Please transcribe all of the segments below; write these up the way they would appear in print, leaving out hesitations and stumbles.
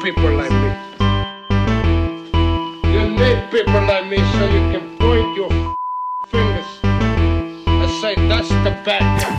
people like me. You need people like me so you can point your fingers and say, that's the bad guy.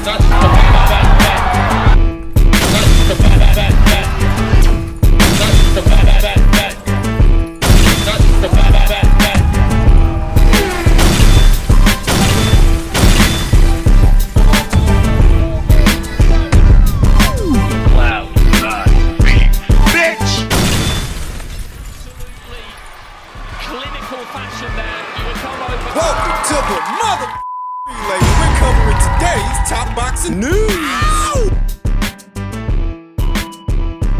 That's the bad guy. That's the bad guy. That's the bad guy. That's the bad guy. Welcome to the mother relay. We're covering today's top boxing news.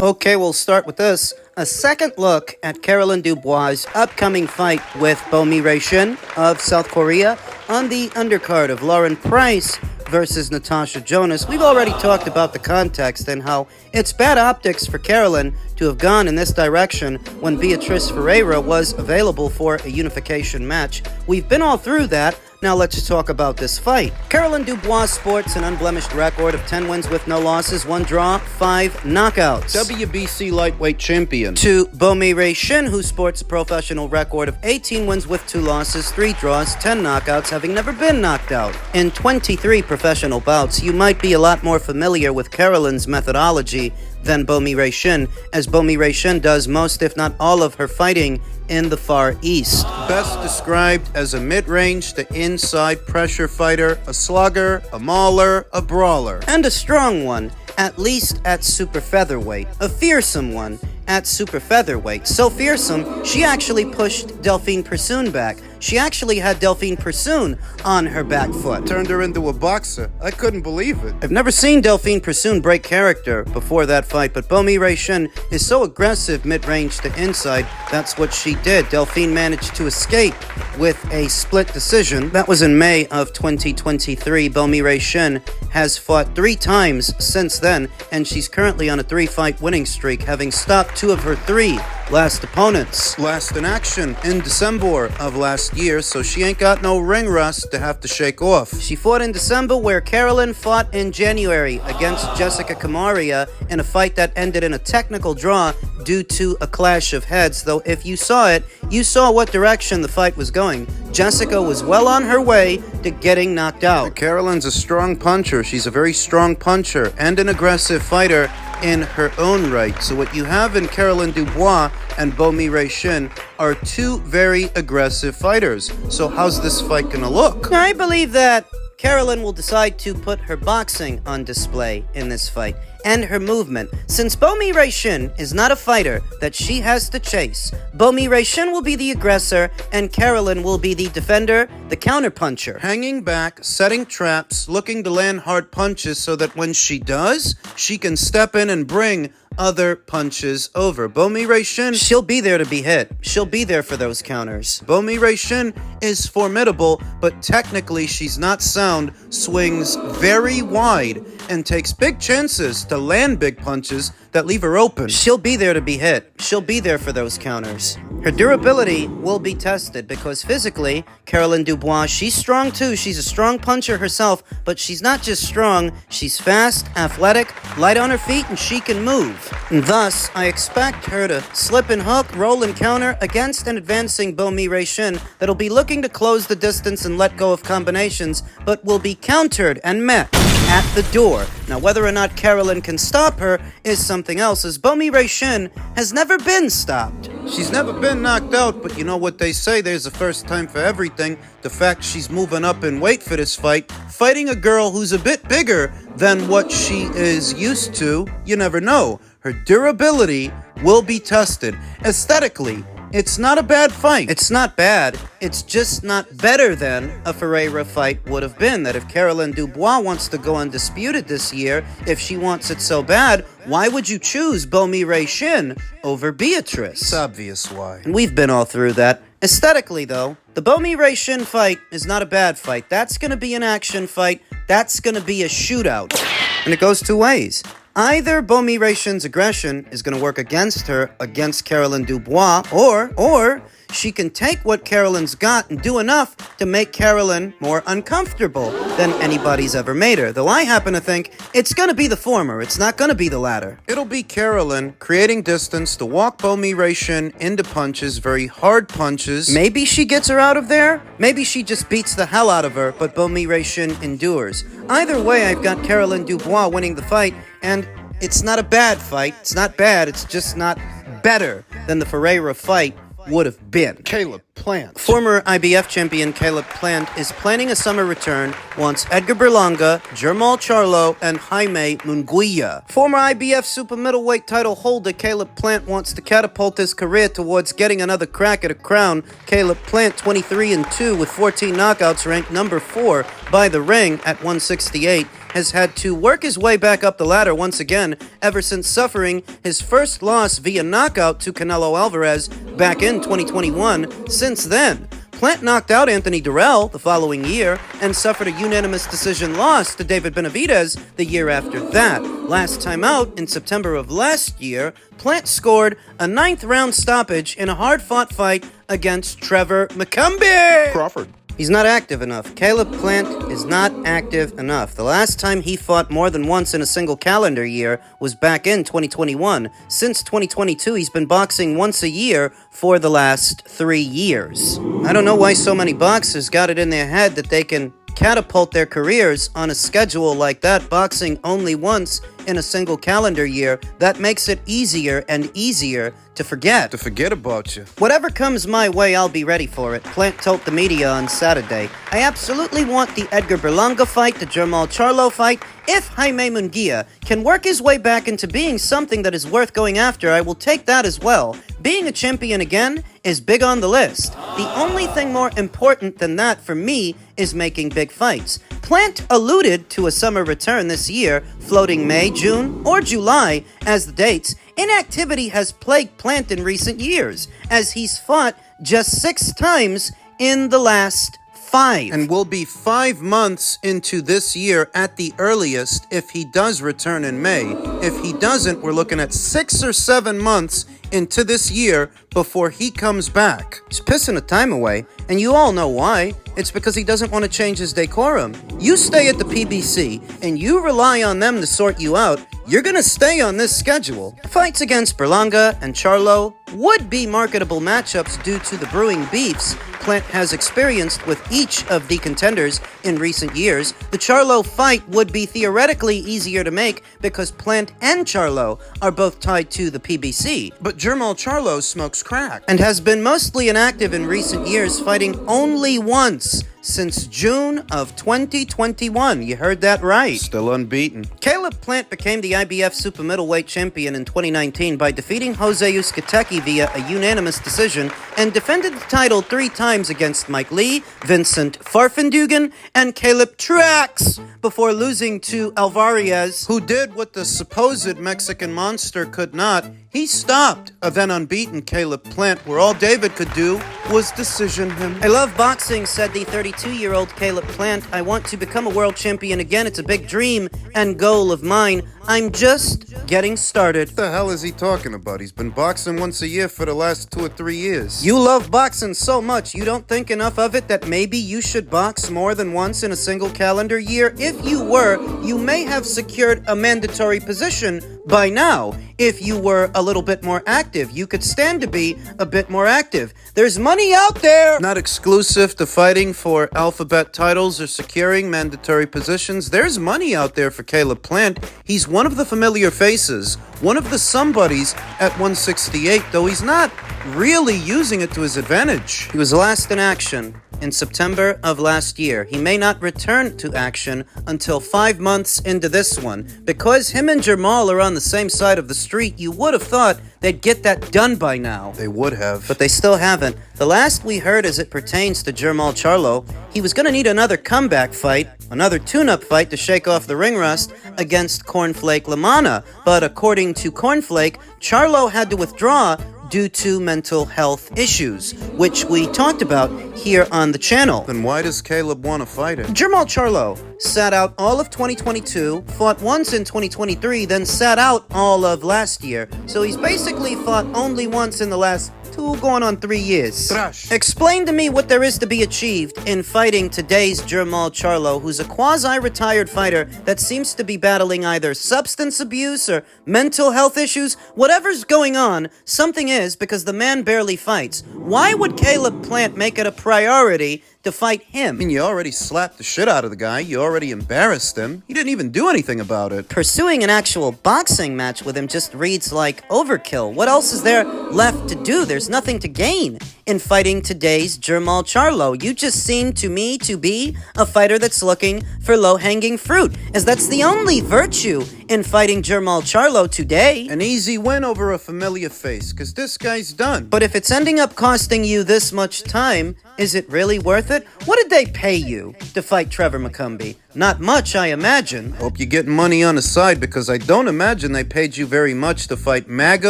Okay, we'll start with this. A second look at Caroline Dubois' upcoming fight with Bomi Shin of South Korea on the undercard of Lauren Price versus Natasha Jonas. We've already talked about the context and how it's bad optics for Caroline to have gone in this direction when Beatriz Ferreira was available for a unification match. We've been all through that. Now let's talk about this fight. Caroline Dubois sports an unblemished record of 10 wins with no losses, 1 draw, 5 knockouts. WBC lightweight champion. To Bomi Shin, who sports a professional record of 18 wins with 2 losses, 3 draws, 10 knockouts, having never been knocked out. In 23 professional bouts, you might be a lot more familiar with Caroline's methodology than Bomi Shin, as Bomi Shin does most, if not all, of her fighting in the Far East. Best described as a mid-range to inside pressure fighter, a slugger, a mauler, a brawler. And a strong one, at least at super featherweight. A fearsome one at super featherweight. So fearsome, she actually pushed Delphine Persoon back. She actually had Delphine Persoon on her back foot. Turned her into a boxer. I couldn't believe it. I've never seen Delphine Persoon break character before that fight, but Bomi Shin is so aggressive mid-range to inside, that's what she did. Delphine managed to escape with a split decision. That was in May of 2023. Bomi Shin has fought 3 times since then, and she's currently on a 3-fight winning streak, having stopped 2 of her 3 last opponents. Last in action in December of last year, so she ain't got no ring rust to have to shake off. She fought in December, where Caroline fought in January against Jessica Kamaria in a fight that ended in a technical draw due to a clash of heads, though if you saw it, you saw what direction the fight was going. Jessica was well on her way to getting knocked out. Caroline's a strong puncher. She's a very strong puncher and an aggressive fighter in her own right. So what you have in Caroline Dubois and Bomi Shin are 2 very aggressive fighters. So how's this fight gonna look? I believe that Caroline will decide to put her boxing on display in this fight, and her movement. Since Bomi Shin is not a fighter that she has to chase, Bomi Shin will be the aggressor, and Caroline will be the defender, the counterpuncher. Hanging back, setting traps, looking to land hard punches so that when she does, she can step in and bring other punches over. Bomi Shin, she'll be there to be hit. She'll be there for those counters. Bomi Shin is formidable, but technically she's not sound, swings very wide, and takes big chances to land big punches that leave her open. She'll be there to be hit. She'll be there for those counters. Her durability will be tested because physically, Caroline Dubois, she's strong too. She's a strong puncher herself, but she's not just strong, she's fast, athletic, light on her feet, and she can move. And thus, I expect her to slip and hook, roll and counter against an advancing Bomi Shin that'll be looking to close the distance and let go of combinations, but will be countered and met at the door. Now, whether or not Caroline can stop her is something else, as Bomi Shin has never been stopped. She's never been knocked out, but you know what they say, there's a first time for everything. The fact she's moving up in weight for this fight, fighting a girl who's a bit bigger than what she is used to, you never know. Her durability will be tested. Aesthetically, it's not a bad fight. It's not bad. It's just not better than a Ferreira fight would have been. That if Caroline Dubois wants to go undisputed this year, if she wants it so bad, why would you choose Bomi Shin over Beatrice? It's obvious why. And we've been all through that. Aesthetically, though, the Bomi Shin fight is not a bad fight. That's going to be an action fight. That's going to be a shootout. And it goes 2 ways. Either Bomi Shin's aggression is going to work against her, against Caroline Dubois, or she can take what Carolyn's got and do enough to make Carolyn more uncomfortable than anybody's ever made her. Though I happen to think it's gonna be the former, it's not gonna be the latter. It'll be Carolyn creating distance to walk Bomi Shin into punches, very hard punches. Maybe she gets her out of there, maybe she just beats the hell out of her, but Bomi Shin endures. Either way, I've got Carolyn Dubois winning the fight, and it's not a bad fight. It's not bad, it's just not better than the Ferreira fight would have been. Caleb Plant. Former IBF champion Caleb Plant is planning a summer return once Edgar Berlanga, Charlo, and Jaime Munguia. Former IBF super middleweight title holder Caleb Plant wants to catapult his career towards getting another crack at a crown. Caleb Plant, 23-2 with 14 knockouts, ranked number 4 by The Ring at 168, has had to work his way back up the ladder once again ever since suffering his first loss via knockout to Canelo Alvarez back in 2021. Since then, Plant knocked out Anthony Durrell the following year and suffered a unanimous decision loss to David Benavidez the year after that. Last time out, in September of last year, Plant scored a 9th-round stoppage in a hard-fought fight against Trevor McCumbee. Crawford. He's not active enough. Caleb Plant is not active enough. The last time he fought more than once in a single calendar year was back in 2021. Since 2022, he's been boxing once a year for the last 3 years. I don't know why so many boxers got it in their head that they can catapult their careers on a schedule like that, boxing only once in a single calendar year. That makes it easier and easier to forget. To forget about you. Whatever comes my way, I'll be ready for it. Plant told the media on Saturday, I absolutely want the Edgar Berlanga fight, the Charlo fight. If Jaime Munguia can work his way back into being something that is worth going after, I will take that as well. Being a champion again is big on the list. The only thing more important than that for me is making big fights. Plant alluded to a summer return this year, floating May, June, or July as the dates. Inactivity has plagued Plant in recent years, as he's fought just 6 times in the last 5. And will be 5 months into this year at the earliest if he does return in May. If he doesn't, we're looking at 6 or 7 months into this year before he comes back. He's pissing the time away, and you all know why. It's because he doesn't want to change his decorum. You stay at the PBC, and you rely on them to sort you out. You're gonna stay on this schedule. Fights against Berlanga and Charlo would be marketable matchups due to the brewing beefs Plant has experienced with each of the contenders in recent years. The Charlo fight would be theoretically easier to make because Plant and Charlo are both tied to the PBC. But Charlo smokes crack and has been mostly inactive in recent years, fighting only once since June of 2021. You heard that right. Still unbeaten. Caleb Plant became the IBF super middleweight champion in 2019 by defeating Jose Uzcategui via a unanimous decision and defended the title 3 times against Mike Lee, Vincent Farfendugan, and Caleb Trax before losing to Alvarez, who did what the supposed Mexican monster could not. He stopped a then unbeaten Caleb Plant, where all David could do was decision him. I love boxing, said the 32-year-old Caleb Plant. I want to become a world champion again. It's a big dream and goal of mine. I'm just getting started. What the hell is he talking about? He's been boxing once a year for the last 2 or 3 years. You love boxing so much, you don't think enough of it that maybe you should box more than once in a single calendar year? If you were, you may have secured a mandatory position by now. If you were a little bit more active, you could stand to be a bit more active. There's money out there! Not exclusive to fighting for alphabet titles or securing mandatory positions. There's money out there for Caleb Plant. He's one of the familiar faces, one of the somebodies at 168, though he's not really using it to his advantage. He was last in action in September of last year. He may not return to action until 5 months into this one. Because him and Jamal are on the same side of the street, you would have thought they'd get that done by now. They would have. But they still haven't. The last we heard as it pertains to Charlo, he was going to need another comeback fight, another tune-up fight to shake off the ring rust against Cornflake Lamana. But according to Cornflake, Charlo had to withdraw due to mental health issues, which we talked about here on the channel. Then why does Caleb want to fight him? Charlo sat out all of 2022, fought once in 2023, then sat out all of last year. So he's basically fought only once in the last 2 going on 3 years. Trash. Explain to me what there is to be achieved in fighting today's Charlo, who's a quasi-retired fighter that seems to be battling either substance abuse or mental health issues. Whatever's going on, something is, because the man barely fights. Why would Caleb Plant make it a priority to fight him? I mean, you already slapped the shit out of the guy. You already embarrassed him. He didn't even do anything about it. Pursuing an actual boxing match with him just reads like overkill. What else is there left to do? There's nothing to gain in fighting today's Charlo. You just seem to me to be a fighter that's looking for low-hanging fruit, as that's the only virtue in fighting Charlo today. An easy win over a familiar face, because this guy's done. But if it's ending up costing you this much time, is it really worth it? What did they pay you to fight Trevor McCumbee? Not much, I imagine. Hope you're getting money on the side, because I don't imagine they paid you very much to fight MAGA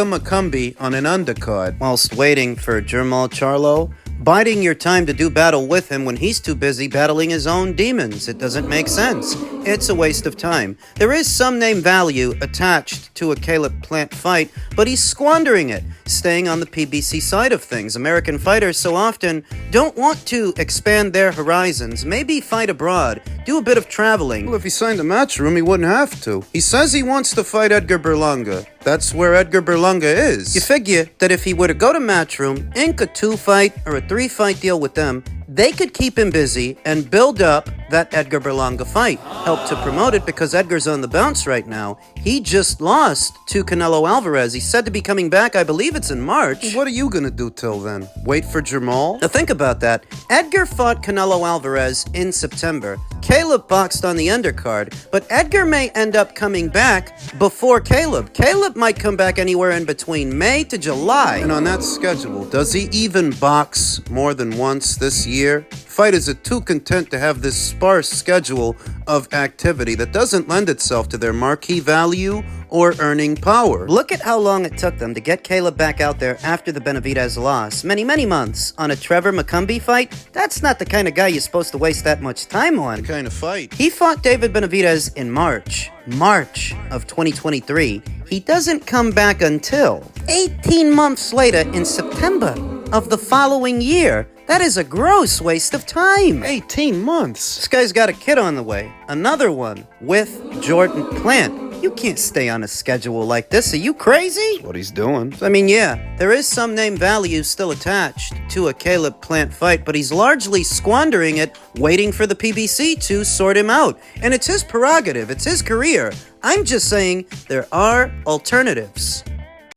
McCumbee on an undercard. Whilst waiting for Charlo, biding your time to do battle with him when he's too busy battling his own demons. It doesn't make sense. It's a waste of time. There is some name value attached to a Caleb Plant fight, but he's squandering it, staying on the PBC side of things. American fighters so often don't want to expand their horizons, maybe fight abroad, do a bit of traveling. Well, if he signed a matchroom, he wouldn't have to. He says he wants to fight Edgar Berlanga. That's where Edgar Berlanga is. You figure that if he were to go to Matchroom, ink a 2-fight or a 3-fight deal with them, they could keep him busy and build up that Edgar Berlanga fight. Help to promote it because Edgar's on the bounce right now. He just lost to Canelo Alvarez. He's said to be coming back, I believe it's in March. What are you gonna do till then? Wait for Jamal? Now think about that. Edgar fought Canelo Alvarez in September. Caleb boxed on the undercard, but Edgar may end up coming back before Caleb. Caleb might come back anywhere in between May to July. And on that schedule, does he even box more than once this year? Fighters are too content to have this sparse schedule of activity that doesn't lend itself to their marquee value or earning power. Look at how long it took them to get Caleb back out there after the Benavidez loss. Many months on a Trevor McCumbee fight. That's not the kind of guy you're supposed to waste that much time on. What kind of fight? He fought David Benavidez in March of 2023. He doesn't come back until 18 months later in September of the following year. That is a gross waste of time. 18 months. This guy's got a kid on the way. Another one with Jordan Plant. You can't stay on a schedule like this. Are you crazy? What he's doing. I mean, yeah, there is some name value still attached to a Caleb Plant fight, but he's largely squandering it, waiting for the PBC to sort him out. And it's his prerogative. It's his career. I'm just saying there are alternatives.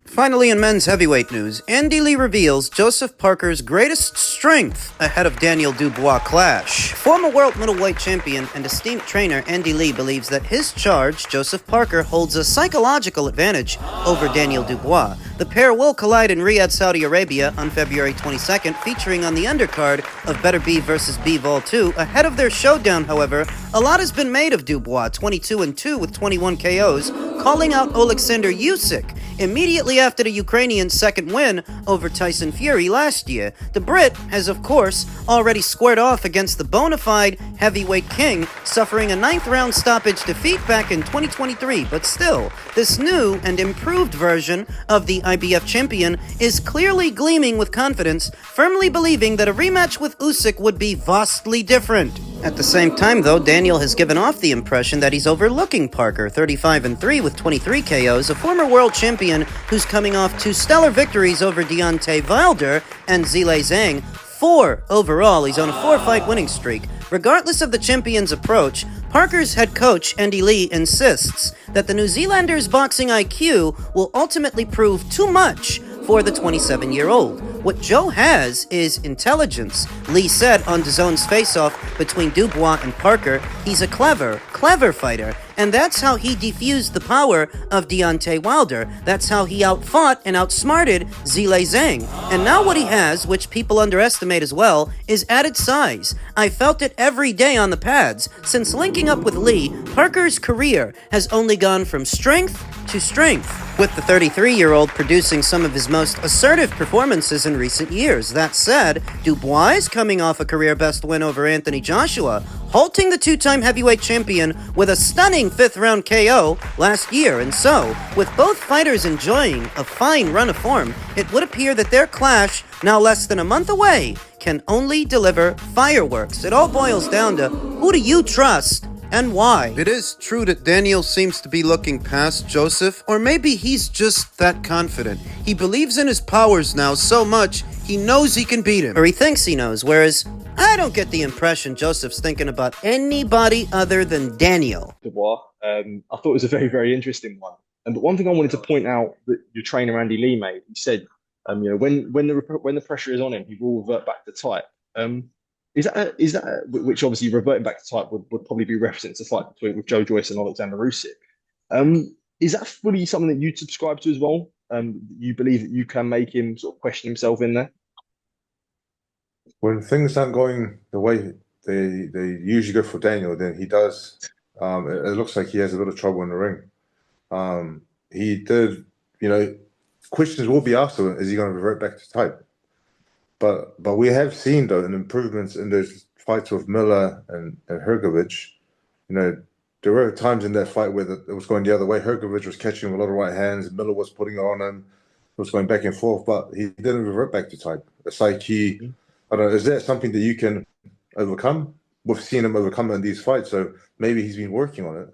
Finally, in men's heavyweight news, Andy Lee reveals Joseph Parker's greatest strength ahead of Daniel Dubois clash. Former world middleweight champion and esteemed trainer Andy Lee believes that his charge, Joseph Parker, holds a psychological advantage over Daniel Dubois. The pair will collide in Riyadh, Saudi Arabia on February 22nd, featuring on the undercard of Better B vs. B Vol 2. Ahead of their showdown, however, a lot has been made of Dubois, 22-2 with 21 KOs, calling out Oleksandr Usyk immediately after the Ukrainian's second win over Tyson Fury last year. The Brit has, of course, already squared off against the bona fide heavyweight king, suffering a 9th-round stoppage defeat back in 2023. But still, this new and improved version of the IBF champion is clearly gleaming with confidence, firmly believing that a rematch with Usyk would be vastly different. At the same time, though, Daniel has given off the impression that he's overlooking Parker, 35-3 with 23 KOs, a former world champion who's coming off 2 stellar victories over Deontay Wilder and Zhilei Zhang. 4 overall. He's on a 4-fight winning streak. Regardless of the champion's approach, Parker's head coach, Andy Lee, insists that the New Zealander's boxing IQ will ultimately prove too much for the 27-year-old. What Joe has is intelligence. Lee said on DAZN's face-off between Dubois and Parker, he's a clever fighter. And that's how he defused the power of Deontay Wilder. That's how he outfought and outsmarted Zhilei Zhang. And now what he has, which people underestimate as well, is added size. I felt it every day on the pads. Since linking up with Lee, Parker's career has only gone from strength to strength, with the 33-year-old producing some of his most assertive performances in recent years. That said, Dubois is coming off a career-best win over Anthony Joshua, halting the two-time heavyweight champion with a stunning 5th-round KO last year. And so, with both fighters enjoying a fine run of form, it would appear that their clash, now less than a month away, can only deliver fireworks. It all boils down to, who do you trust and why? It is true that Daniel seems to be looking past Joseph, or maybe he's just that confident. He believes in his powers now so much, he knows he can beat him. Or he thinks he knows, whereas I don't get the impression Joseph's thinking about anybody other than Daniel. Dubois. I thought it was a very, very interesting one. But one thing I wanted to point out that your trainer Andy Lee made, he said, when the pressure is on him, he will revert back to type. Is that which obviously reverting back to type would probably be referencing the fight with Joe Joyce and Alexander Usyk. Is that fully something that you subscribe to as well? You believe that you can make him sort of question himself in there? When things aren't going the way they usually go for Daniel, then he does. It looks like he has a bit of trouble in the ring. He did, questions will be asked of him. Is he going to revert back to type? But we have seen though an improvements in those fights with Miller and Hrgovic. There were times in that fight where it was going the other way. Hrgovic was catching him with a lot of right hands. Miller was putting it on him. It was going back and forth, but he didn't revert back to type. It's like I don't know, is that something that you can overcome? We've seen him overcome it in these fights, so maybe he's been working on it.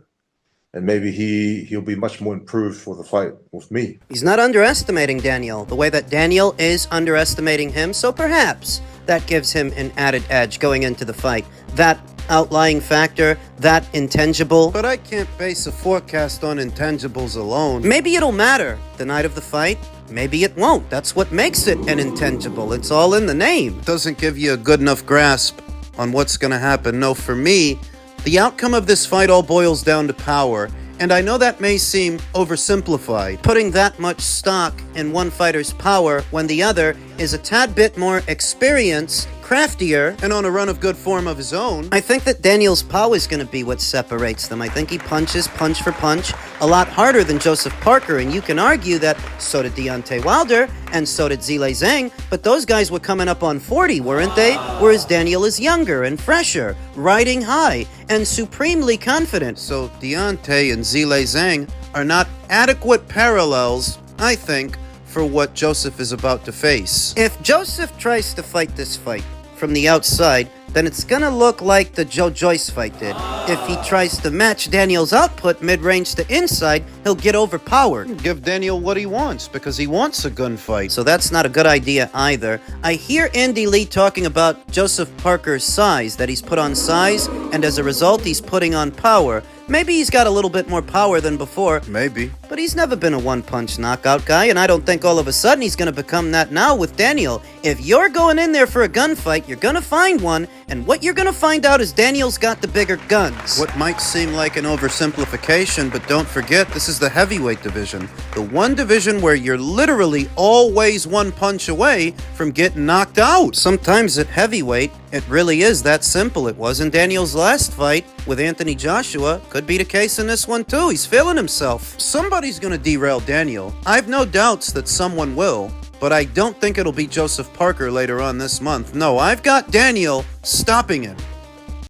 And maybe he'll be much more improved for the fight with me. He's not underestimating Daniel the way that Daniel is underestimating him, so perhaps that gives him an added edge going into the fight. That outlying factor, that intangible. But I can't base a forecast on intangibles alone. Maybe it'll matter the night of the fight. Maybe it won't. That's what makes it an intangible. It's all in the name. Doesn't give you a good enough grasp on what's going to happen. No, for me, the outcome of this fight all boils down to power. And I know that may seem oversimplified. Putting that much stock in one fighter's power when the other is a tad bit more experienced, craftier, and on a run of good form of his own. I think that Daniel's power is going to be what separates them. I think he punches punch for punch a lot harder than Joseph Parker, and you can argue that so did Deontay Wilder and so did Zhilei Zhang, but those guys were coming up on 40, weren't they? Whereas Daniel is younger and fresher, riding high, and supremely confident. So Deontay and Zhilei Zhang are not adequate parallels, I think, for what Joseph is about to face. If Joseph tries to fight this fight from the outside, then it's gonna look like the Joe Joyce fight did. If he tries to match Daniel's output mid-range to inside, he'll get overpowered. Give Daniel what he wants, because he wants a gunfight. So that's not a good idea either. I hear Andy Lee talking about Joseph Parker's size, that he's put on size, and as a result, he's putting on power. Maybe he's got a little bit more power than before. Maybe. But he's never been a one-punch knockout guy, and I don't think all of a sudden he's going to become that now with Daniel. If you're going in there for a gunfight, you're going to find one, and what you're going to find out is Daniel's got the bigger guns. What might seem like an oversimplification, but don't forget, this is the heavyweight division. The one division where you're literally always one punch away from getting knocked out. Sometimes at heavyweight, it really is that simple. It was in Daniel's last fight with Anthony Joshua. Could be the case in this one too. He's feeling himself. Somebody's going to derail Daniel. I've no doubts that someone will, but I don't think it'll be Joseph Parker later on this month. No, I've got Daniel stopping him.